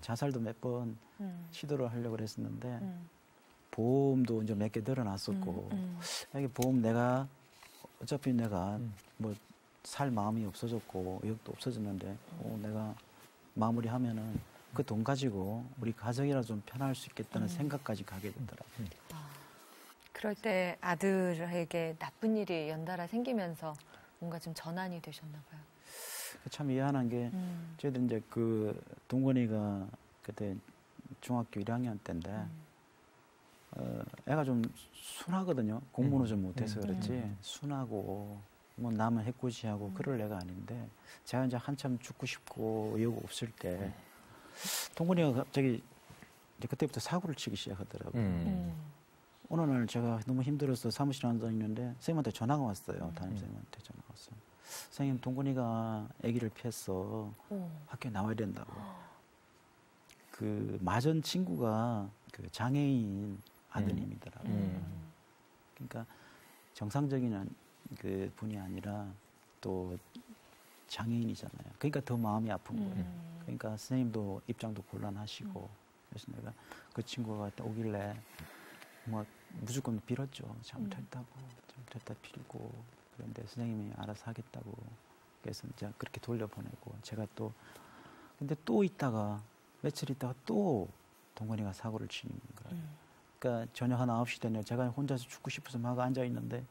자살도 몇 번 시도를 하려고 그랬었는데 보험도 이제 몇 개 늘어났었고 이게 보험 내가 어차피 내가 뭐 살 마음이 없어졌고 의욕도 없어졌는데 내가 마무리하면은 그 돈 가지고 우리 가정이라 좀 편할 수 있겠다는 생각까지 가게 되더라고요. 그럴 때 아들에게 나쁜 일이 연달아 생기면서 뭔가 좀 전환이 되셨나 봐요. 참 미안한 게 저희도 이제 그 동건이가 그때 중학교 1학년 때인데 애가 좀 순하거든요. 공부는 좀 못해서 그렇지 순하고 뭐 남은 해코지하고 그럴 애가 아닌데 제가 이제 한참 죽고 싶고 의욕 없을 때 동건이가 갑자기 이제 그때부터 사고를 치기 시작하더라고요. 어느 날 제가 너무 힘들어서 사무실에 앉아 있는데 선생님한테 전화가 왔어요. 담임선생님한테 전화가 왔어요. 선생님, 동건이가 아기를 피해서 학교에 나와야 된다고. 그 맞은 친구가 그 장애인 아드님이더라고요. 그러니까 정상적인 그 분이 아니라 또 장애인이잖아요. 그러니까 더 마음이 아픈 거예요. 그러니까 선생님도 입장도 곤란하시고 그래서 내가 그 친구가 오길래 뭐 무조건 빌었죠. 잘못했다 빌고 그런데 선생님이 알아서 하겠다고 그래서 이제 그렇게 돌려보내고 제가 또 근데 또 있다가 며칠 있다가 또 동건이가 사고를 치는 거예요. 그러니까 저녁 한 9시 되면 제가 혼자서 죽고 싶어서 막 앉아 있는데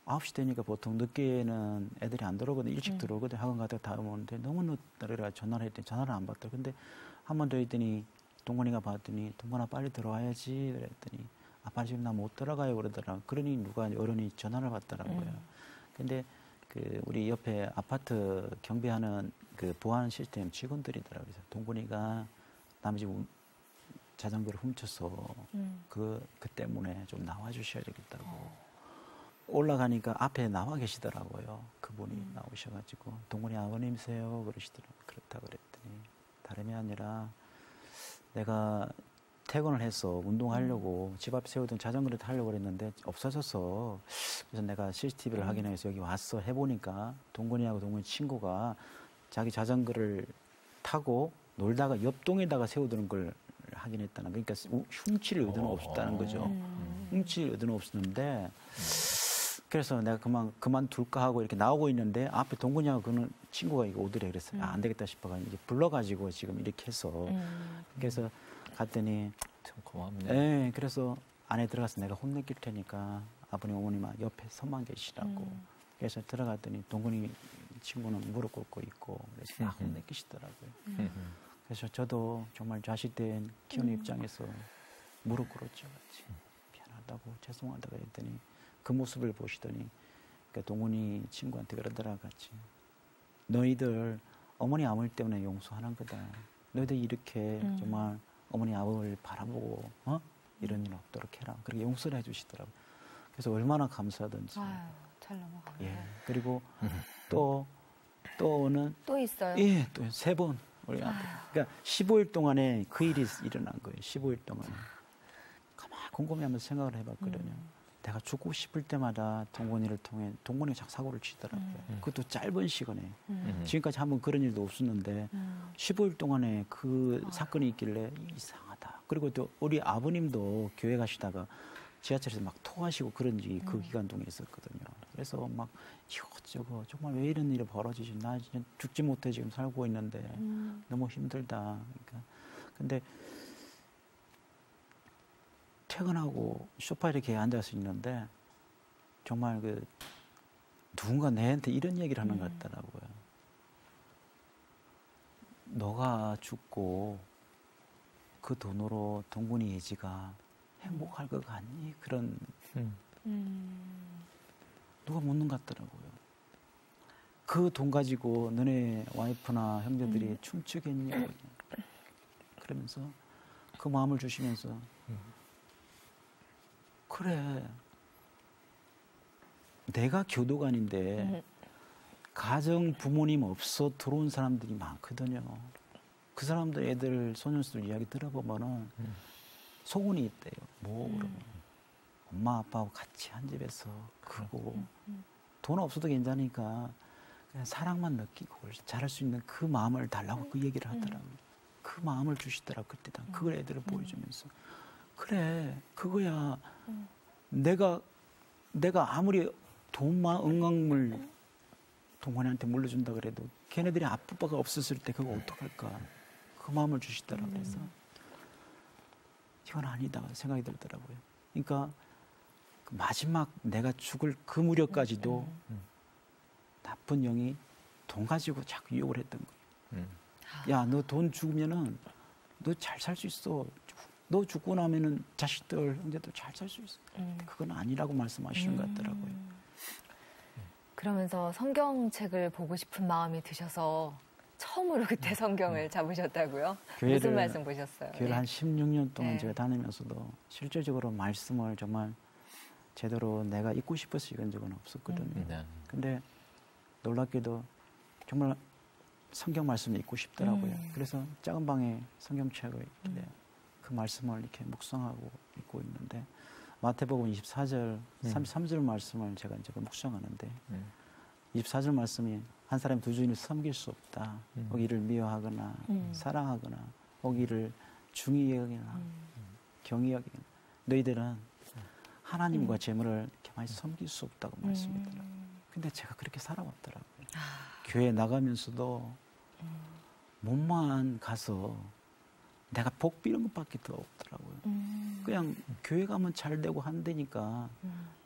9시 되니까 보통 늦게는 애들이 안 들어오거든. 일찍 들어오거든. 학원 가다가 다 오는데 너무 늦다 그래가 전화를 했더니 전화를 안 받더라고. 근데 한 번 더 했더니 동건이가 봤더니 동건아 빨리 들어와야지 그랬더니 아빠 지금 나 못 들어가요 그러더라고요. 그러니 누가 어른이 전화를 받더라고요. 근데 그 우리 옆에 아파트 경비하는 그 보안 시스템 직원들이더라고요. 그래서 동건이가 남의 집 자전거를 훔쳐서 그 때문에 좀 나와 주셔야 되겠다고. 올라가니까 앞에 나와 계시더라고요. 그분이 나오셔가지고 동건이 아버님이세요 그러시더라고요. 그렇다 그랬더니 다름이 아니라 내가 퇴근을 해서 운동하려고 집 앞에 세우던 자전거를 타려고 그랬는데 없어져서 그래서 내가 CCTV를 확인해서 여기 와서 해보니까 동건이하고 동건이 친구가 자기 자전거를 타고 놀다가 옆동에다가 세우던 걸 확인했다는 그러니까 훔칠 의도는 없었다는 거죠. 훔칠 의도는 없었는데 그래서 내가 그만둘까 하고 이렇게 나오고 있는데 앞에 동건이하고 그는 친구가 이거 오더래 그랬어요. 안 되겠다 싶어가지고 이제 불러가지고 지금 이렇게 해서 그래서 갔더니 참 고맙네. 네, 그래서 안에 들어가서 내가 혼내길 테니까 아버님 어머님 옆에 서만 계시라고 그래서 들어갔더니 동건이 친구는 무릎 꿇고 있고 그래서 막 혼내키시더라고요. 그래서 저도 정말 자식된 키우는 입장에서 무릎 꿇었죠. 같이. 미안하다고 죄송하다고 했더니 그 모습을 보시더니 그러니까 동훈이 친구한테 그러더라 같이 너희들 어머니 아버지 때문에 용서하는 거다. 너희들 이렇게 정말 어머니 아버지를 바라보고 이런 일 없도록 해라. 그렇게 용서를 해주시더라고요. 그래서 얼마나 감사하든지. 아유, 잘 넘어가네. 예. 그리고 또는 또 있어요? 예, 또 3번 우리 앞에. 그러니까 15일 동안에 그 일이 일어난 거예요. 15일 동안에. 가만히 곰곰이하면서 생각을 해봤거든요. 내가 죽고 싶을 때마다 동건이를 통해 동건이가 자꾸 사고를 치더라고요. 그것도 짧은 시간에. 지금까지 한번 그런 일도 없었는데 15일 동안에 그 사건이 있길래 이상하다. 그리고 또 우리 아버님도 교회 가시다가 지하철에서 막 토하시고 그런 일이 그 기간 동에 있었거든요. 그래서 막 이것저것 정말 왜 이런 일이 벌어지지? 나 진짜 죽지 못해 지금 살고 있는데 너무 힘들다. 그러니까 근데 퇴근하고 소파에 이렇게 앉아서 있는데 정말 그 누군가 내한테 이런 얘기를 하는 것 같더라고요. 너가 죽고 그 돈으로 동근이 예지가 행복할 것 같니? 그런 누가 묻는 것 같더라고요. 그 돈 가지고 너네 와이프나 형제들이 춤추겠니? 그러면서 그 마음을 주시면서 그래 내가 교도관인데 가정 부모님 없어 들어온 사람들이 많거든요. 그 사람들 애들 소년수들 이야기 들어보면은 소원이 있대요. 뭐 그러면 엄마 아빠하고 같이 한 집에서 크고 돈 없어도 괜찮으니까 그냥 사랑만 느끼고 잘할 수 있는 그 마음을 달라고 그 얘기를 하더라고요. 그 마음을 주시더라. 그때 당 그걸 애들을 보여주면서 그래 그거야. 내가 아무리 돈만 응강물 동원이한테 물려준다 그래도 걔네들이 아빠가 없었을 때 그거 어떡할까. 그 마음을 주시더라. 그래서 이건 아니다 생각이 들더라고요. 그러니까 그 마지막 내가 죽을 그 무렵까지도 나쁜 영이 돈 가지고 자꾸 유혹을 했던 거예요. 야, 너 돈 죽으면은 너 잘 살 수 있어. 너 죽고 나면은 자식들, 형제들 잘 살 수 있어. 그건 아니라고 말씀하시는 것 같더라고요. 그러면서 성경책을 보고 싶은 마음이 드셔서 처음으로 그때 성경을 잡으셨다고요? 무슨 말씀 보셨어요? 교회를 한 16년 동안 제가 다니면서도 실질적으로 말씀을 정말 제대로 내가 읽고 싶어서 읽은 적은 없었거든요. 근데 놀랍게도 정말 성경 말씀을 읽고 싶더라고요. 그래서 작은 방에 성경책을 있길래 그 말씀을 이렇게 묵상하고 읽고 있는데 마태복음 24절, 33절 말씀을 제가 이제 묵상하는데 24절 말씀이 한 사람이 두 주인을 섬길 수 없다. 오기를 미워하거나 사랑하거나 오기를 중히 여기나 경히 여기나 너희들은 하나님과 재물을 이렇게 많이 섬길 수 없다고 말씀이더라고요. 근데 제가 그렇게 살아왔더라고요. 교회 나가면서도 몸만 가서 내가 복 비는 것밖에 더 없더라고요. 그냥 교회 가면 잘 되고 한다니까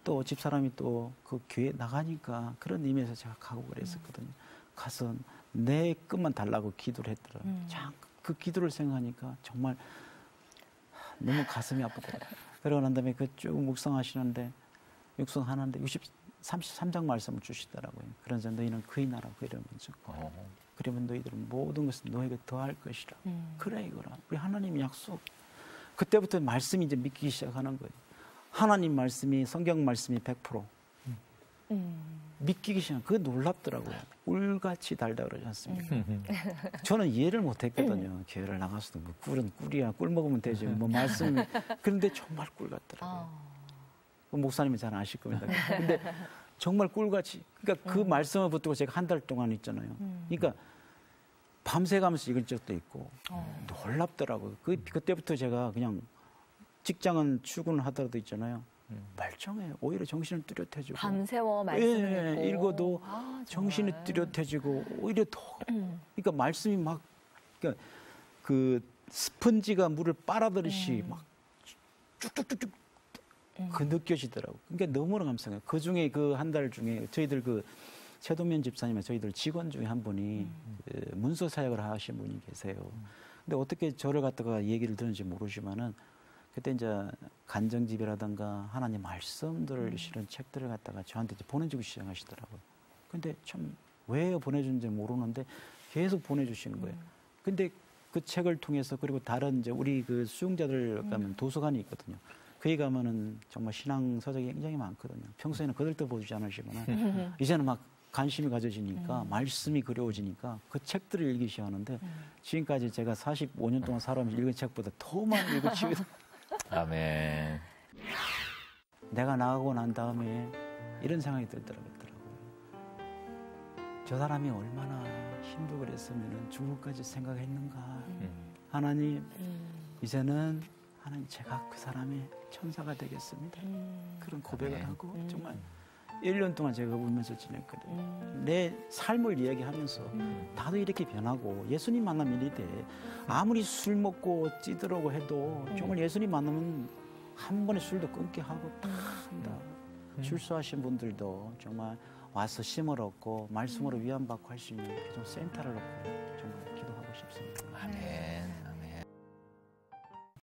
또 집사람이 또 그 교회 나가니까 그런 의미에서 제가 가고 그랬었거든요. 가서 내 것만 달라고 기도를 했더라고요. 그 기도를 생각하니까 정말 너무 가슴이 아프더라고요. 그러고 난 다음에 그 쭉 묵상하시는데 묵상하는데 33장 말씀을 주시더라고요. 그러면서 너희는 그의 나라 그 이름을 듣고 그러면 너희들은 모든 것을 너에게 더할 것이라. 그래 이거라. 우리 하나님 약속. 그때부터 말씀이 이제 믿기 시작하는 거예요. 하나님 말씀이 성경 말씀이 100% 믿기기 시작. 그게 놀랍더라고요. 꿀같이 달다 그러지 않습니까? 저는 이해를 못했거든요. 교회를 나가서도 뭐 꿀은 꿀이야. 꿀 먹으면 되지. 뭐 말씀. 그런데 정말 꿀 같더라고요. 목사님이 잘 아실 겁니다. 근데 정말 꿀같이. 그러니까 그 말씀을 붙들고 제가 한 달 동안 있잖아요. 그러니까 밤새 가면서 읽은 적도 있고 놀랍더라고요. 그때부터 제가 그냥 직장은 출근하더라도 있잖아요. 멀쩡해요. 오히려 정신을 뚜렷해지고. 밤새워 말씀을 읽고. 읽어도 정신이 뚜렷해지고 오히려 더. 그러니까 말씀이 막 그러니까 그 스펀지가 물을 빨아들이시 막 쭉쭉쭉쭉 그 느껴지더라고요. 그러니까 너무나 감사해요. 그 중에 그 한 달 중에 저희들 그 최동면 집사님의 저희들 직원 중에 한 분이 그 문서 사역을 하신 분이 계세요. 근데 어떻게 저를 갖다가 얘기를 들은지 모르지만은 그때 이제 간정집이라든가 하나님 말씀들을 실은 책들을 갖다가 저한테 이제 보내주기 시작하시더라고요. 근데 참 왜 보내준지 모르는데 계속 보내주시는 거예요. 근데 그 책을 통해서 그리고 다른 이제 우리 그 수용자들 가면 도서관이 있거든요. 거기 가면은 정말 신앙 서적이 굉장히 많거든요. 평소에는 그들도 보지 않으시거나 이제는 막 관심이 가져지니까 말씀이 그려워지니까 그 책들을 읽기 시작하는데 지금까지 제가 45년 동안 살아오면서 읽은 책보다 더 많이 읽었지. 아멘. 내가 나가고 난 다음에 이런 생각이 들더라고요. 저 사람이 얼마나 힘들고 그랬으면 죽을까지 생각했는가. 하나님, 이제는 하나님 제가 그 사람의 천사가 되겠습니다. 그런 고백을 하고 정말 1년 동안 제가 울면서 지냈거든요. 내 삶을 이야기하면서 나도 이렇게 변하고 예수님 만나면 이래. 아무리 술 먹고 찌들어고 해도 정말 예수님 만나면 한 번에 술도 끊게 하고 다 한다. 출소하신 분들도 정말 와서 쉼을 얻고 말씀으로 위안받고 할 수 있는 좀 센터를 놓고 정말 기도하고 싶습니다. 아멘.